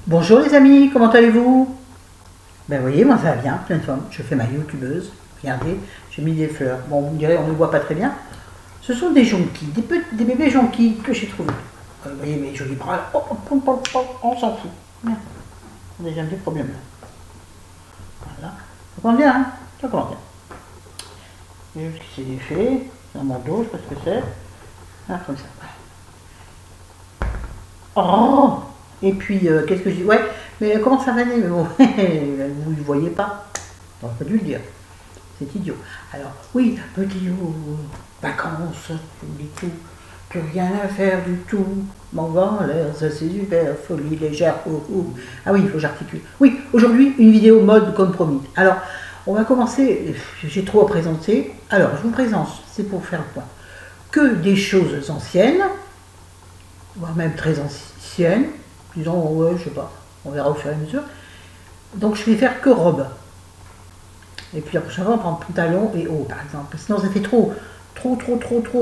Bonjour les amis, comment allez-vous? Ben vous voyez, moi ça va bien, plein de forme. Je fais ma youtubeuse. Regardez, j'ai mis des fleurs. Bon, vous me direz, on ne voit pas très bien. Ce sont des jonquilles, des bébés jonquilles que j'ai trouvés. Vous voyez mes jolis bras là. On s'en fout. Merde. On a déjà des problèmes là. Voilà. Ça commence bien, hein? Ça commence bien. J'ai vu ce qui s'est défait. Dans mon dos, je sais pas ce que c'est. Ah, comme ça. Oh! Et puis, qu'est-ce que je dis? Ouais, mais comment ça va aller? Mais bon, vous ne le voyez pas. On n'aurait pas dû le dire. C'est idiot. Alors, oui, petit vacances, j'oublie tout. Plus rien à faire du tout. M'en va en l'air, ça c'est super, folie légère. Ah oui, il faut que j'articule. Oui, aujourd'hui, une vidéo mode comme promis. Alors, on va commencer. J'ai trop à présenter. Alors, je vous présente, c'est pour faire quoi? Que des choses anciennes, voire même très anciennes. Disons, ouais, je sais pas, on verra au fur et à mesure. Donc je vais faire que robe. Et puis la prochaine fois, on prend pantalon et haut, par exemple. Sinon, ça fait trop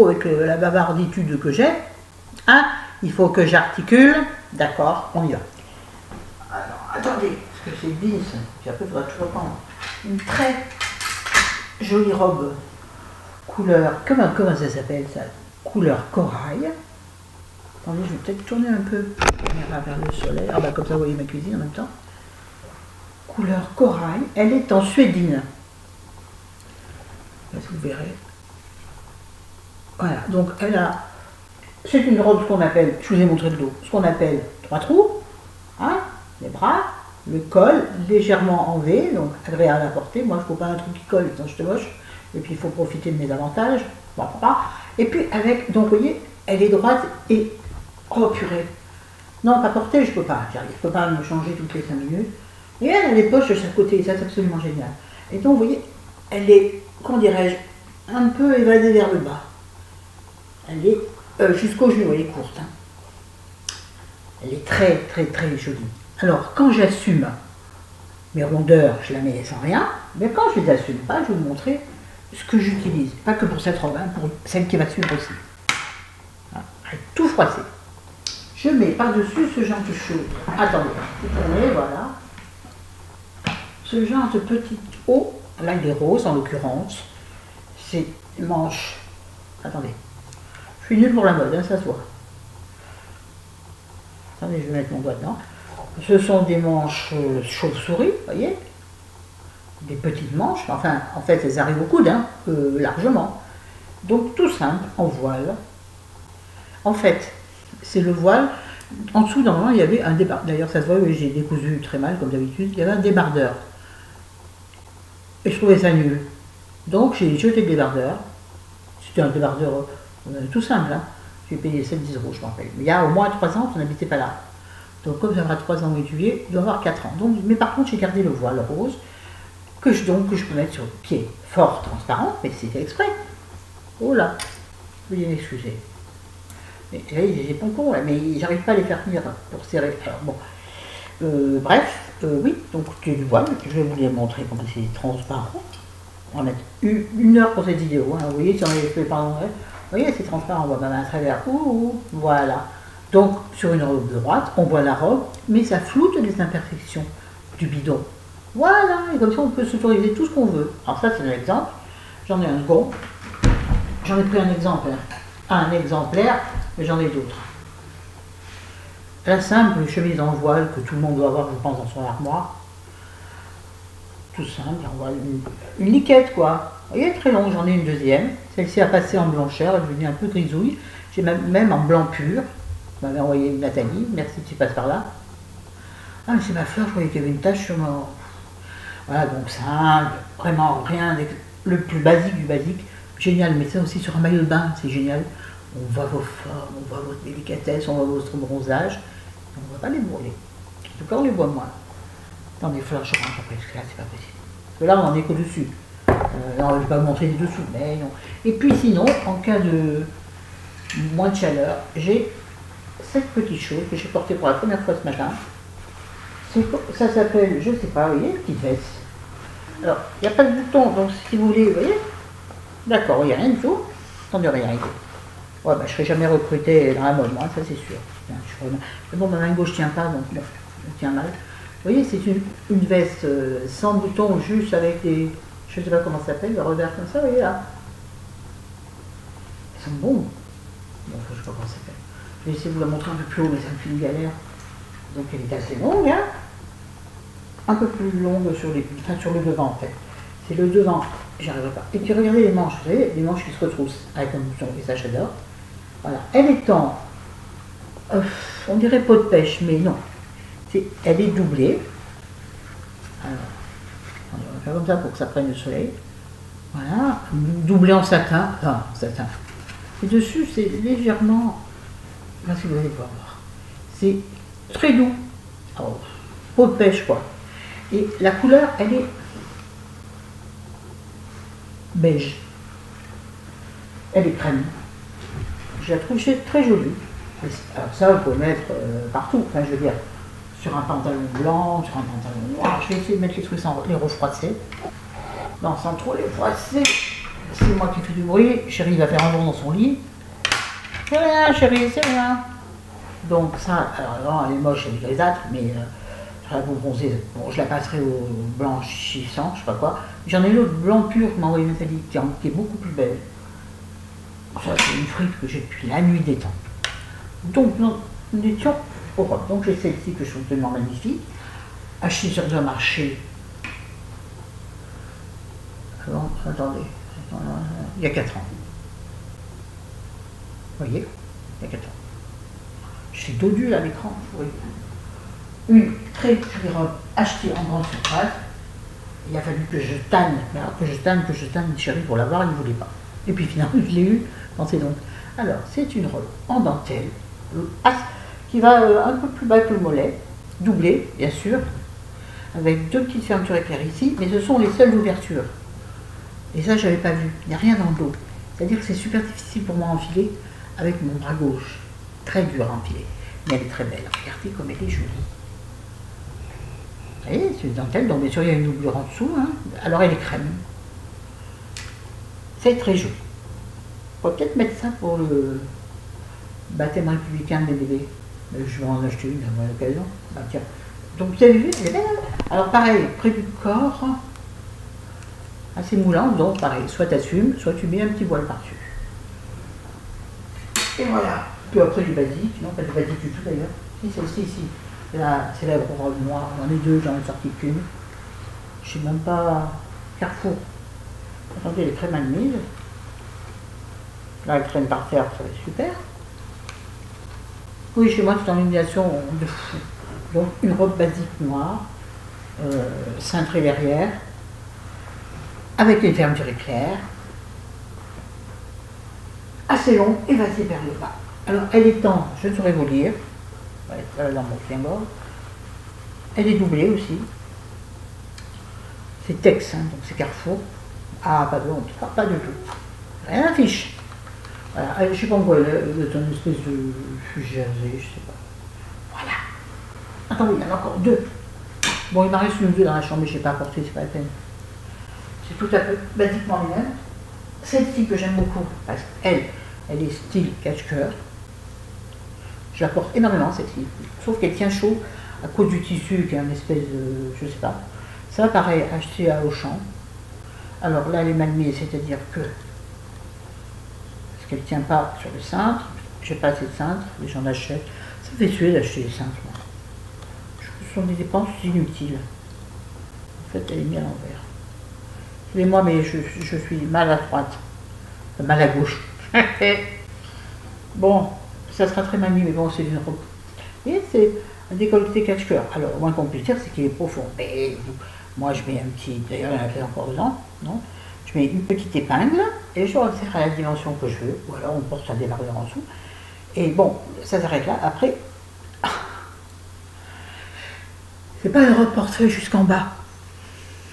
avec la bavarditude que j'ai. Hein? Il faut que j'articule. D'accord, on y va. Alors, attendez, parce que c'est bis. Puis après, il faudra toujours prendre une très jolie robe. Couleur, comment ça s'appelle ça? Couleur corail. Attendez, je vais peut-être tourner un peu vers le soleil. Ah bah comme ça vous voyez ma cuisine en même temps. Couleur corail. Elle est en suédine. Là, vous verrez. Voilà, donc elle a... C'est une robe qu'on appelle, je vous ai montré le dos, ce qu'on appelle 3 trous. Hein, les bras, le col légèrement en V, donc agréable à porter. Moi je ne faut pas un truc qui colle, sinon je te moche. Et puis il faut profiter de mes avantages. Et puis avec, donc vous voyez, elle est droite et... Oh purée. Non, pas porter, je peux pas. Je peux pas me changer toutes les 5 minutes. Et elle a les poches de chaque côté, ça c'est absolument génial. Et donc, vous voyez, elle est, comment dirais-je, un peu évadée vers le bas. Elle est jusqu'au genou, elle est courte. Hein. Elle est très jolie. Alors, quand j'assume mes rondeurs, je la mets sans rien. Mais quand je les assume pas, je vais vous montrer ce que j'utilise. Pas que pour cette robe, hein, pour celle qui va suivre aussi. Voilà. Elle est tout froissée. Je mets par-dessus ce genre de choses. Attendez, vous tournez, voilà. Ce genre de petit haut, là il est rose en l'occurrence. C'est manches. Attendez. Je suis nulle pour la mode, hein, ça se voit. Attendez, je vais mettre mon doigt dedans. Ce sont des manches chauve-souris, vous voyez. Des petites manches. Enfin, en fait, elles arrivent au coude, hein, largement. Donc tout simple, en voile. En fait, c'est le voile. En dessous, normalement, il y avait un débardeur. D'ailleurs, ça se voit, j'ai décousu très mal, comme d'habitude. Il y avait un débardeur. Et je trouvais ça nul. Donc, j'ai jeté le débardeur. C'était un débardeur tout simple. Hein. J'ai payé 7-10 €, je m'en rappelle. Mais il y a au moins 3 ans, on n'habitait pas là. Donc, comme j'aurai 3 ans au mois de juillet, il doit avoir 4 ans. Donc, mais par contre, j'ai gardé le voile rose que je peux mettre sur le pied. Fort transparent, mais c'était exprès. Oh là, veuillez m'excuser. J'ai des pompons là, mais j'arrive pas à les faire tenir pour serrer. Alors bon, bref, oui, donc c'est du voile. Je vais vous les montrer comment c'est transparent. On va mettre 1 heure pour cette vidéo. Hein. Vous voyez, si on les fait pas en vrai, vous voyez, c'est transparent. On voit même à travers. Voilà. Donc sur une robe de droite, on voit la robe, mais ça floute les imperfections du bidon. Voilà. Et comme ça, on peut s'autoriser tout ce qu'on veut. Alors ça, c'est un exemple. J'en ai un second. J'en ai pris un exemplaire. Mais j'en ai d'autres. La simple chemise en voile que tout le monde doit avoir, je pense, dans son armoire. Tout simple, en voile, une liquette quoi. Vous voyez, très longue, j'en ai une deuxième. Celle-ci a passé en blancheur, elle est devenue un peu grisouille. J'ai même en blanc pur. Vous m'avez envoyé une Nathalie, merci tu passes par là. Ah mais c'est ma fleur, je croyais qu'il y avait une tache sur mon... Voilà, donc simple, vraiment rien, le plus basique du basique. Génial, mais ça aussi sur un maillot de bain, c'est génial. On voit vos formes, on voit votre délicatesse, on voit votre bronzage. On ne va pas les brûler. En tout cas, on les voit moins. Dans des fleurs, je range après, parce que là, c'est pas possible. Parce que là, on en est qu'au-dessus. Non, je ne vais pas vous montrer les dessous, mais non. Et puis sinon, en cas de moins de chaleur, j'ai cette petite chose que j'ai portée pour la première fois ce matin. Ça s'appelle, je ne sais pas, vous voyez, une petite veste. Alors, il n'y a pas de bouton, donc si vous voulez, vous voyez. D'accord, il n'y a rien du tout. Attendez, rien. Ouais, bah, je ne serai jamais recrutée dans la mode, moi, ça c'est sûr. Mais bon, ma main gauche ne tient pas, donc non. elle tient mal. Vous voyez, c'est une veste sans boutons, juste avec des, je ne sais pas comment ça s'appelle, le revers comme ça, vous voyez là. Ils sont bons. Bon, je ne sais pas comment ça s'appelle. Je vais essayer de vous la montrer un peu plus haut, mais ça me fait une galère. Donc elle est assez longue, hein. Un peu plus longue sur, enfin, sur le devant en fait. C'est le devant, j'y arriverai pas. Et puis regardez les manches, vous savez, les manches qui se retroussent avec un bouton, et ça j'adore. Voilà, elle est en, on dirait peau de pêche, mais non. Elle est doublée. Alors, on va faire comme ça pour que ça prenne le soleil. Voilà, doublée en satin, enfin en satin. Et dessus, c'est légèrement, là si vous allez voir, c'est très doux. Oh, peau de pêche quoi. Et la couleur, elle est beige. Elle est crème. Je la trouve très jolie. Alors ça, vous pouvez mettre partout. Enfin, je veux dire, sur un pantalon blanc, sur un pantalon noir. Je vais essayer de mettre les trucs sans les refroidir. Non, sans trop les froisser. C'est moi qui fais du bruit. Chérie va faire un bond dans son lit. C'est rien, chérie, c'est rien. Donc ça, alors non, elle est moche, elle est grisâtre, mais sur la peau bronzée, bon, je la passerai au blanchissant, je sais pas quoi. J'en ai une autre blanc pur qui m'a envoyé métallique, qui est beaucoup plus belle. Ça, c'est une frite que j'ai depuis la nuit des temps. Donc, nous étions au Europe. Donc, j'ai celle-ci que je trouve tellement magnifique, achetée sur un marché. Alors, attendez, il y a 4 ans. Vous voyez, il y a 4 ans. J'ai dodu là à l'écran, oui. Une très jolie robe achetée en grande surface. Il a fallu que je tanne, mais alors que je tanne, chérie, pour l'avoir, il ne voulait pas. Et puis finalement, je l'ai eu. Pensez donc. Alors, c'est une robe en dentelle, qui va un peu plus bas que le mollet, doublée, bien sûr, avec 2 petites fermetures éclair ici, mais ce sont les seules ouvertures. Et ça, je n'avais pas vu. Il n'y a rien dans le dos. C'est-à-dire que c'est super difficile pour moi à enfiler avec mon bras gauche. Très dur à enfiler. Mais elle est très belle. Regardez comme elle est jolie. Vous voyez, c'est une dentelle, donc bien sûr il y a une doublure en dessous. Hein. Alors elle est crème. C'est très joli. On va peut-être mettre ça pour le baptême républicain de mes bébés. Je vais en acheter une à l'occasion. Bah, tiens. Donc vous avez vu, elle est belle. Alors pareil, près du corps, assez moulante, donc pareil, soit tu assumes, soit tu mets un petit voile par-dessus. Et voilà. Puis après du basique, non pas du basique du tout d'ailleurs. Si, celle-ci ici. Là, c'est la robe noire, j'en ai 2, j'en ai sorti qu'une. Je sais même pas. Carrefour. Attendez, elle est très mal mise. Là, elle traîne par terre, ça va être super. Oui, chez moi, c'est en illumination de fou. Donc, une robe basique noire, cintrée derrière, avec une fermeture éclair, assez longue et vasée vers le bas. Alors, elle est en, je ne saurais vous lire, dans mon client. Elle est doublée aussi. C'est Tex, hein, donc c'est Carrefour. Ah, pas de honte, pas du tout. Rien d'affiche. Voilà, je ne sais pas quoi, elle est une espèce de jersey, je ne sais pas. Voilà. Attendez, il y en a encore 2. Bon, il m'en reste une ou 2 dans la chambre, mais je n'ai pas apporté, c'est pas la peine. C'est tout à fait basiquement les mêmes. Celle-ci que j'aime beaucoup, parce qu'elle est style catch-cœur. Je la porte énormément, celle-ci. Sauf qu'elle tient chaud à cause du tissu qui est un espèce de, je sais pas. Ça, pareil, acheté à Auchan. Alors là, elle est mal mise, c'est-à-dire que parce qu'elle tient pas sur le cintre. J'ai pas assez de cintre, mais j'en achète. Ça me fait suer d'acheter des cintres, moi. Ce sont des dépenses inutiles. En fait, elle est mise à l'envers. Excusez-moi, mais je suis mal à droite. Mal à gauche. Bon, ça sera très mal mis, mais bon, c'est une robe. Et c'est un décolleté cache-cœur. Alors, au moins qu'on puisse dire, c'est qu'il est profond. Mais moi, je mets un petit. D'ailleurs, il y en a fait encore dedans. Non, je mets une petite épingle et je resserre à la dimension que je veux. Ou alors, on porte un débardeur en dessous. Et bon, ça s'arrête là. Après, c'est pas une robe portrait jusqu'en bas.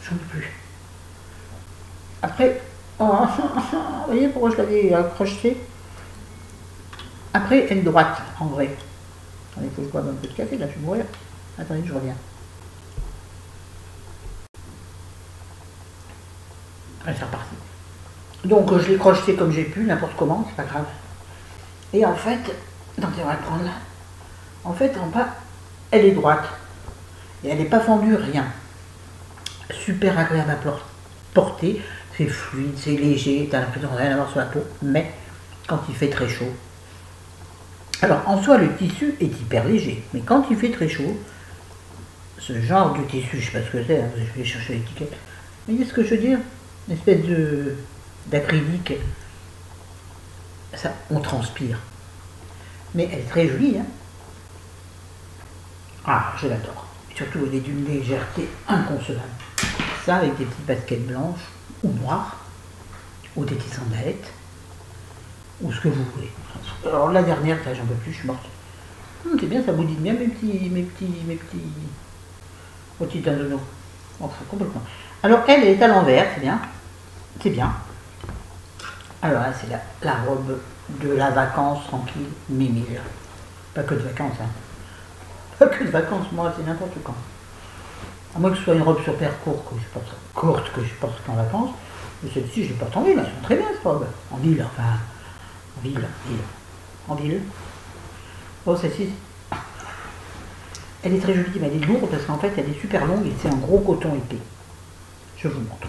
J'en peux plus. Après, vous voyez pourquoi je l'avais accroché. Après, elle est droite, en vrai. Attendez, il faut que je boive un peu de café, là, je vais mourir. Attendez, je reviens. Allez, c'est reparti. Donc, je l'ai crocheté comme j'ai pu, n'importe comment, c'est pas grave. Et en fait, attendez, on va le prendre là. En fait, en bas, elle est droite. Et elle n'est pas fendue, rien. Super agréable à porter, c'est fluide, c'est léger, tu n'as l'impression de rien avoir sur la peau, mais quand il fait très chaud. Alors en soi le tissu est hyper léger, mais quand il fait très chaud, ce genre de tissu, je ne sais pas ce que c'est, hein, je vais chercher l'étiquette, mais voyez ce que je veux dire? Une espèce d'acrylique, ça, on transpire. Mais elle est très jolie, hein. Ah, je l'adore. Surtout, elle est d'une légèreté inconcevable. Ça, avec des petites baskets blanches ou noires, ou des petites sandalettes, ou ce que vous voulez. Alors la dernière, ça, j'en peux plus, je suis morte. C'est bien, ça boudine bien mes petits dandonos. Enfin, complètement. Alors elle est à l'envers, c'est bien. C'est bien. Alors là, c'est la robe de la vacance tranquille, Mimi. Pas que de vacances, hein. Pas que de vacances, moi, c'est n'importe quand. À moins que ce soit une robe sur paire courte que je porte qu'en vacances. Mais celle-ci, je les porte en ville, elles sont très bien, cette robe. En ville, enfin. En ville. Oh, celle-ci, elle est très jolie, mais elle est lourde parce qu'en fait, elle est super longue et c'est un gros coton épais. Je vous montre.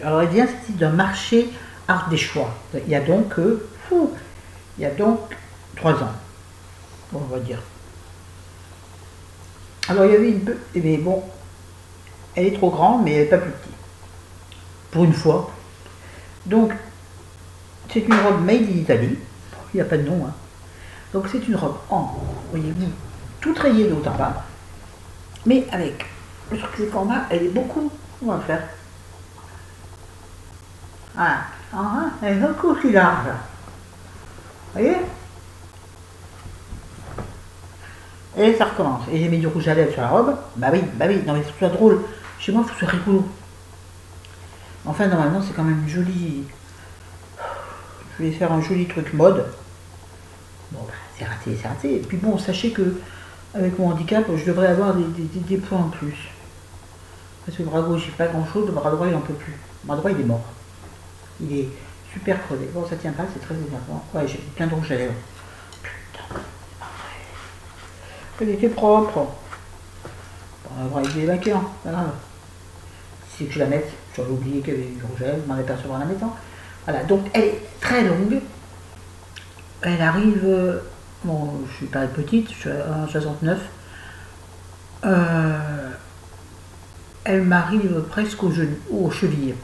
Alors, elle vient celle-ci d'un marché Art des Choix. Il y a donc 3 ans, on va dire. Alors, il y avait une peu, mais bon, elle est trop grande, mais elle n'est pas plus petite. Pour une fois. Donc, c'est une robe made in Italy. Il n'y a pas de nom, hein. Donc, c'est une robe voyez-vous, toute rayée de haut en bas. Mais avec, le truc c'est qu'en bas, elle est beaucoup, on va faire. Ah, elle est beaucoup plus large. Vous voyez? Et ça recommence. Et j'ai mis du rouge à lèvres sur la robe. Bah oui, non mais il faut que ce soit drôle. Chez moi, il faut que ce soit rigolo. Enfin, normalement, c'est quand même joli. Je vais faire un joli truc mode. Bon, bah, c'est raté. Et puis bon, sachez que avec mon handicap, je devrais avoir des points en plus. Parce que le bras gauche, il fait pas grand chose, le bras droit, il n'en peut plus. Le bras droit, il est mort. Il est super crevé. Bon, ça tient pas, c'est très énervant. Ouais, j'ai plein de rouge à lèvres. Putain, c'est pas vrai. Elle était propre. Bon, on va voir avec des vainqueurs, pas grave. Si que je la mette, j'aurais oublié qu'il y avait du rouge à lèvres, je m'en apercevoir en la mettant. Voilà, donc elle est très longue. Elle arrive, bon, je suis pas petite, je suis à 69. Elle m'arrive presque aux chevilles.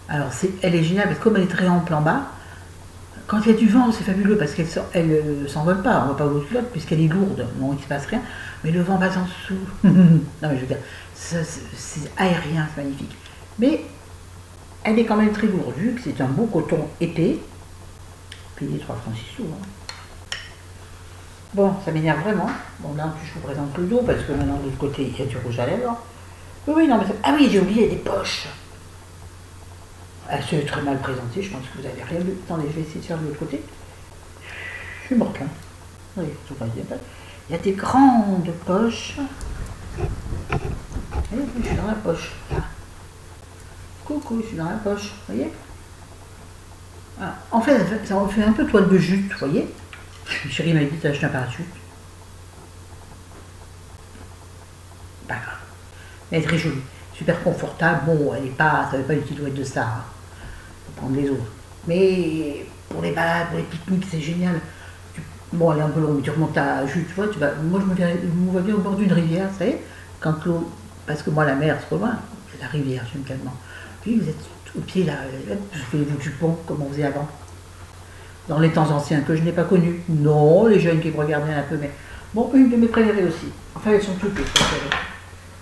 Alors elle est géniale parce que comme elle est très ample en bas, quand il y a du vent, c'est fabuleux parce qu'elle ne s'envole pas, on ne va pas au culotte puisqu'elle est lourde, non, il ne se passe rien, mais le vent va en dessous. Non mais je veux dire, c'est aérien, c'est magnifique. Mais elle est quand même très lourde, vu que c'est un beau coton épais, payé 3 francs 6 sous. Hein. Bon, ça m'énerve vraiment. Bon, là, en plus, je vous présente le dos parce que maintenant, de l'autre côté, il y a du rouge à lèvres. Oui, non, mais ah oui, j'ai oublié les poches. Elle se très mal présentée, je pense que vous n'avez rien vu. Attendez, je vais essayer de faire de l'autre côté. Je suis morte là. Oui, il y a des grandes poches. Oui, je suis dans la poche. Là. Coucou, je suis dans la poche, vous voyez? Ah, en fait, ça me fait un peu toile de jute, vous voyez? Chérie m'a dit d'acheter un parachute. Pas grave. Elle est très jolie, super confortable. Bon, elle n'est pas, ça ne veut pas une silhouette de star. Hein. Faut prendre les autres. Mais pour les balades, pour les pique-niques, c'est génial. Bon, elle est un peu longue, mais tu remontes à jute, tu vois. Moi, je me vois bien au bord d'une rivière, vous savez, quand l'eau, parce que moi, la mer, c'est pas loin. C'est la rivière, j'aime tellement. Puis vous êtes au pied là, vous faites du pont, comme on faisait avant. Dans les temps anciens que je n'ai pas connus. Non, les jeunes qui me regardaient un peu, mais bon, une de mes préférées aussi. Enfin, elles sont toutes les préférées.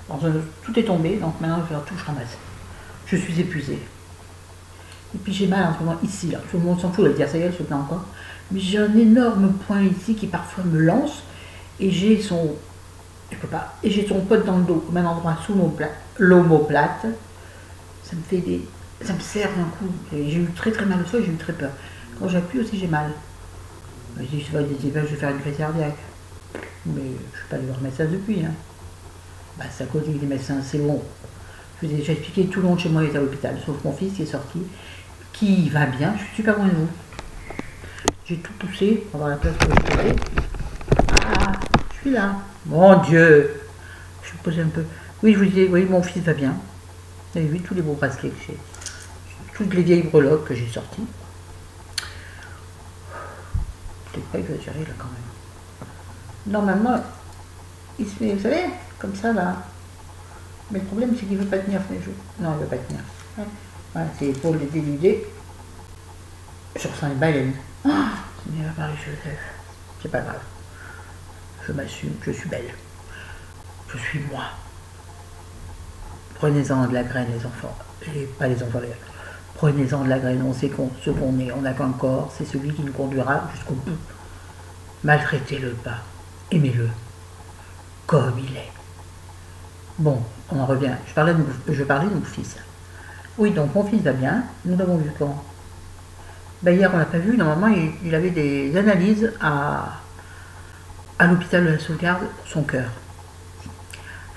Bon, tout est tombé, donc maintenant je vais faire tout, je ramasse. Je suis épuisée. Et puis j'ai mal en ce moment ici, là. Tout le monde s'en fout de le dire, ça y est, elle se plaint encore. Mais j'ai un énorme point ici qui parfois me lance, et j'ai son. Je peux pas. Et j'ai son pote dans le dos, au même endroit, sous l'omoplate. Ça me fait des. Ça me serre d'un coup. J'ai eu très très mal au sol, j'ai eu très peur. Quand j'appuie aussi, j'ai mal. Je dis, je vais faire une crise cardiaque. Mais je ne vais pas lui remettre ça depuis. Hein. Bah, c'est à cause des médecins, c'est bon. Je vous ai déjà expliqué, tout le monde chez moi est à l'hôpital, sauf mon fils qui est sorti, qui va bien, je suis super loin de vous. J'ai tout poussé pour avoir la place pour le poser. Ah, je suis là. Mon Dieu. Je me posais un peu. Oui, je vous disais, oui, mon fils va bien. Vous avez vu tous les beaux bracelets que j'ai. Toutes les vieilles breloques que j'ai sorties. Peut-être pas exagéré là quand même. Normalement, il se met, vous savez, comme ça là. Mais le problème c'est qu'il ne veut pas tenir les jours. Non, il ne veut pas tenir. Voilà, c'est pour les dénuder. Je ressens une baleine. Ah, Seigneur Marie-Joseph. C'est pas grave. Je m'assume, je suis belle. Je suis moi. Prenez-en de la graine, les enfants. Et pas les enfants d'ailleurs. Prenez-en de la graine, on sait ce qu'on est, on n'a qu'un corps, c'est celui qui nous conduira jusqu'au bout. Maltraitez-le pas, aimez-le, comme il est. Bon, on en revient, je parlais de mon fils. Oui, donc mon fils va bien, nous l'avons vu quand? Ben, hier on l'a pas vu, normalement il avait des analyses à l'hôpital de la sauvegarde pour son cœur.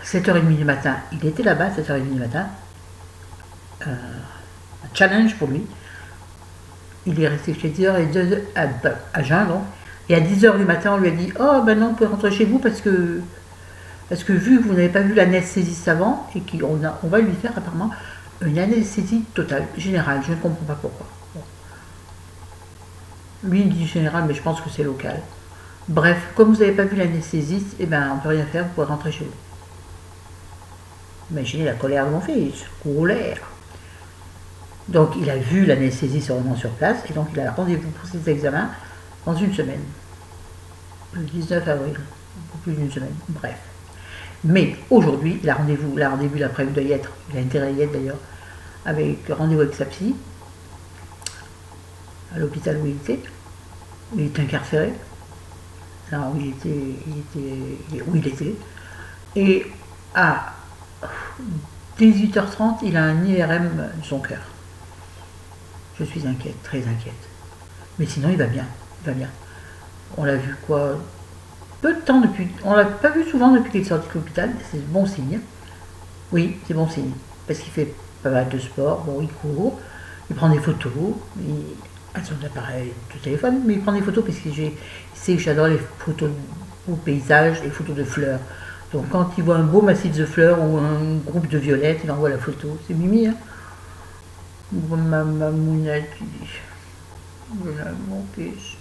7h30 du matin, il était là-bas, 7h30 du matin. Un challenge pour lui. Il est resté chez 10h à jeun, donc. Et à 10h du matin, on lui a dit: oh ben non, vous pouvez rentrer chez vous parce que vu que vous n'avez pas vu l'anesthésiste avant, et qu'on va lui faire apparemment une anesthésie totale, générale. Je ne comprends pas pourquoi. Bon. Lui, il dit général, mais je pense que c'est local. Bref, comme vous n'avez pas vu l'anesthésiste, eh ben, on ne peut rien faire, vous pouvez rentrer chez vous. Imaginez la colère de mon fils, colère. Donc il a vu l'anesthésiste vraiment sur place, et donc il a rendez-vous pour ses examens dans une semaine. Le 19 avril, un peu plus d'une semaine, bref. Mais aujourd'hui, il a rendez-vous l'après-midi de y être, il a intérêt à y être d'ailleurs, avec rendez-vous avec sa psy, à l'hôpital où il était incarcéré, là où il était, et à 18h30, il a un IRM de son cœur. Je suis inquiète, très inquiète. Mais sinon, il va bien, On l'a vu quoi? Peu de temps depuis. On l'a pas vu souvent depuis qu'il est sorti de l'hôpital, c'est bon signe. Oui, c'est bon signe. Parce qu'il fait pas mal de sport, bon, il court, il prend des photos, il a son appareil de téléphone, mais il prend des photos parce qu'il sait que j'adore les photos au paysage et les photos de fleurs. Donc quand il voit un beau massif de fleurs ou un groupe de violettes, il envoie la photo. C'est Mimi, hein? Ma mamounette, j'aime mon fils.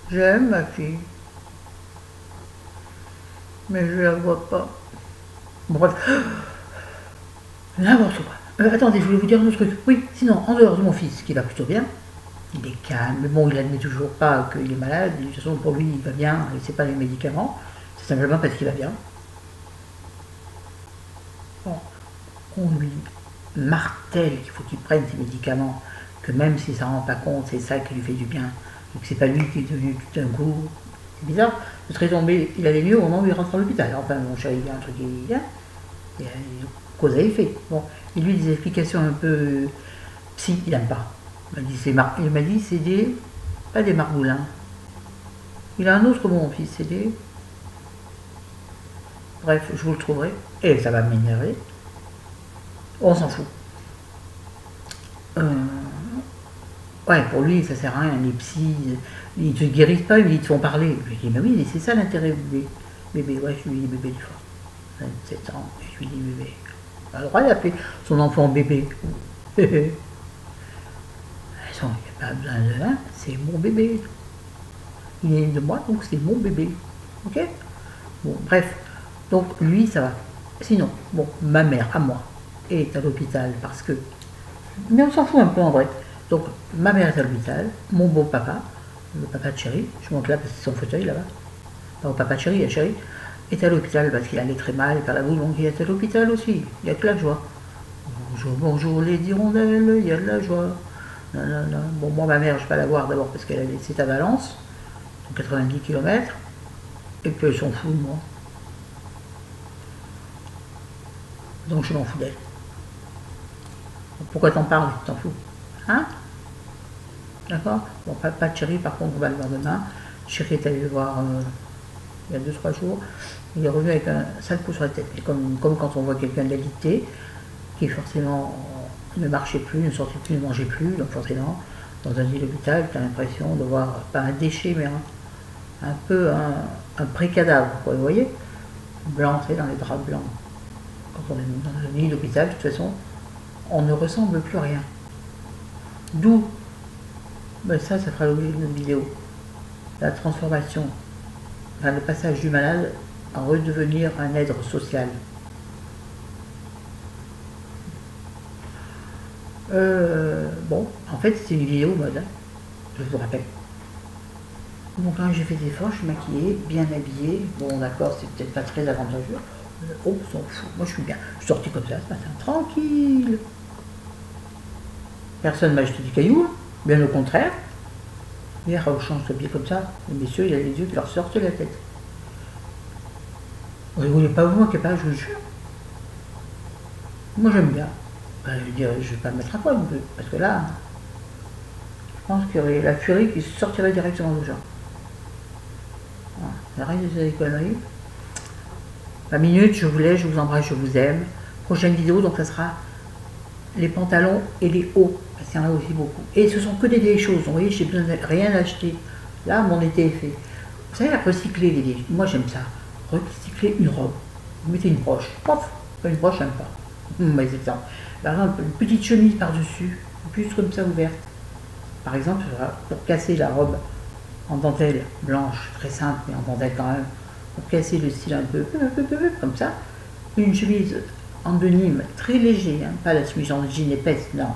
J'aime ma fille. Mais je la vois pas. Bref. N'importe quoi. Attendez, je voulais vous dire un autre truc. Oui, sinon, en dehors de mon fils, qui va plutôt bien, il est calme, mais bon, il admet toujours pas qu'il est malade. De toute façon, pour lui, il va bien, il ne sait pas les médicaments. C'est simplement parce qu'il va bien. Bon, on lui martèle qu'il faut qu'il prenne ses médicaments, que même s'il ne s'en rend pas compte, c'est ça qui lui fait du bien. Donc c'est pas lui qui est devenu tout d'un coup. C'est bizarre, je serais tombé, il allait mieux au moment où il rentre à l'hôpital. Enfin, mon chéri, il y a un truc qui vient, il y a une cause à effet. Bon, il lui des explications un peu psy, il n'aime pas. Il m'a dit c'est pas des margoulins. Il a un autre mot, mon fils, c'est des. Bref, je vous le trouverai, et ça va m'énerver. On s'en fout. Ouais, pour lui, ça sert à rien, les psys, ils ne te guérissent pas, ils te font parler. Je lui dis, mais oui, c'est ça l'intérêt bébé. Bébé, ouais, je lui dis bébé du fois. 27 ans, et je lui dis bébé. Il a le droit d'appeler son enfant bébé. Il n'y a pas besoin de un, c'est mon bébé. Il est de moi, donc c'est mon bébé. Ok? Bon, bref. Donc lui, ça va. Sinon, bon, ma mère, à moi, est à l'hôpital parce que. Mais on s'en fout un peu en vrai. Donc, ma mère est à l'hôpital, mon beau papa, le papa de Chéri, je monte là parce que c'est son fauteuil là-bas. Pas au papa de Chéri, Chéri, est à l'hôpital parce qu'il allait très mal par la boule, donc il est à l'hôpital aussi. Il y a que la joie. Bonjour, bonjour les hirondelles, il y a de la joie. Non, non, non. Bon, moi, ma mère, je ne vais pas la voir d'abord parce qu'elle est à Valence, 90 km, et puis elle s'en fout de moi. Donc je m'en fous d'elle. Pourquoi t'en parles? Tu t'en fous? Hein? D'accord? Bon, pas de Chéri, par contre, on va le voir demain. Chéri est allé le voir il y a 2-3 jours. Il est revenu avec un sale coup sur la tête. Et comme quand on voit quelqu'un d'alité, qui forcément ne marchait plus, ne sortait plus, ne mangeait plus, donc forcément, dans un lit d'hôpital, tu as l'impression de voir, pas un déchet, mais un peu un pré-cadavre, vous voyez, blanc, c'est dans les draps blancs. Quand on est dans un lit d'hôpital, de toute façon, on ne ressemble plus à rien. D'où, ben ça fera l'objet d'une vidéo, la transformation, enfin le passage du malade à redevenir un être social. Bon, en fait, c'est une vidéo mode, hein, je vous rappelle. Donc quand j'ai fait des efforts, je suis maquillée, bien habillée. Bon, d'accord, c'est peut-être pas très avantageux. Oh, on s'en fout. Moi, je suis bien. Je suis sortie comme ça ce matin, tranquille. Personne ne m'a jeté des cailloux, bien au contraire. Hier, au change de pied comme ça, les messieurs, il y a les yeux qui leur sortent de la tête. Vous rigolez pas, vous, qui est pas, je vous jure. Moi, j'aime bien. Ben, je veux dire, je vais pas me mettre à poil un peu, parce que là, je pense qu'il y aurait la furie qui sortirait directement de gens. Voilà. Arrêtez ces conneries. 20 minutes, je vous laisse, je vous embrasse, je vous aime. Prochaine vidéo, donc ça sera les pantalons et les hauts, parce qu'il y en a aussi beaucoup. Et ce sont que des vieilles choses, vous voyez, j'ai besoin de rien acheter. Là, mon été est fait. Vous savez, recycler les vieilles, moi j'aime ça. Recycler une robe. Vous mettez une broche, pof, une broche, j'aime pas. Mais c'est ça. Par exemple, une petite chemise par-dessus, juste comme ça ouverte. Par exemple, pour casser la robe en dentelle blanche, très simple, mais en dentelle quand même, pour casser le style un peu comme ça, une chemise en denim très léger, hein, pas la chemise en jean épaisse, non.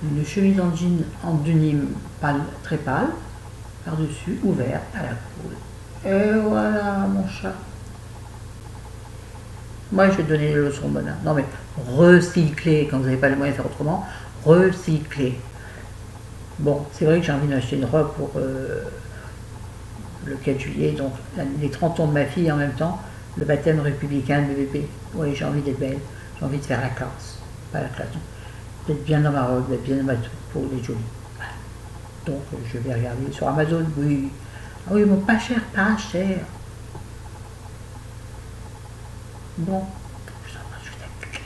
Une chemise en jean en denim pâle, très pâle, par-dessus, ouvert à la coule. Et voilà mon chat. Moi je vais te donner les leçons bonnes. Non mais recycler, quand vous n'avez pas les moyens de faire autrement, recycler. Bon, c'est vrai que j'ai envie d'acheter une robe pour le 4 juillet, donc les 30 ans de ma fille en même temps, le baptême républicain de bébé. Oui, j'ai envie d'être belle, j'ai envie de faire la classe, pas la classe, d'être bien dans ma robe, d'être bien dans ma tour pour les jolis. Voilà. Donc je vais regarder sur Amazon, oui. Ah oui, bon, pas cher, pas cher. Bon, je t'aime.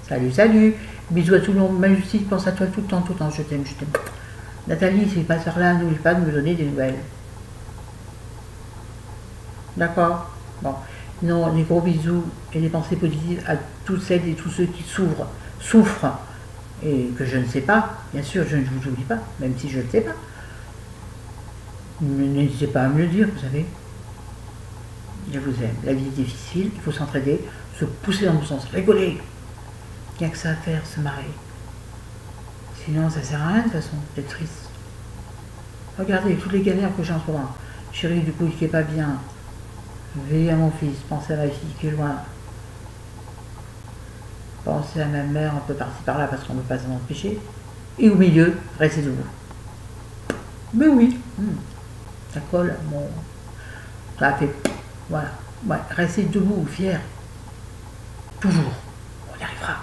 Salut, salut. Bisous à tout le monde. Ma justice, pense à toi tout le temps, je t'aime, je t'aime. Nathalie, ces passeurs-là, n'oublie pas de me donner des nouvelles. D'accord? Bon. Non, des gros bisous et des pensées positives à toutes celles et tous ceux qui souffrent, et que je ne sais pas. Bien sûr, je ne vous oublie pas, même si je ne sais pas. N'hésitez pas à me le dire, vous savez. Je vous aime. La vie est difficile, il faut s'entraider, se pousser dans le sens, rigoler. Il n'y a que ça à faire, se marrer. Sinon, ça sert à rien de toute façon, d'être triste. Regardez toutes les galères que j'ai en ce moment. Chérie, du coup, qui est pas bien. Veillez à mon fils, pensez à ma fille qui est loin. Pensez à ma mère un peu par-ci par-là parce qu'on ne peut pas s'en empêcher. Et au milieu, restez debout. Mais oui, ça colle, bon. Ça a fait. Voilà. Ouais, restez debout, fier. Toujours. On y arrivera.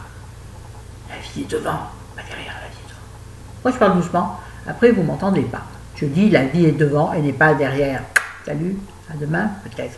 La vie est devant, pas derrière, la vie est devant. Moi je parle doucement, après vous m'entendez pas. Je dis la vie est devant et n'est pas derrière. Salut, à demain peut-être.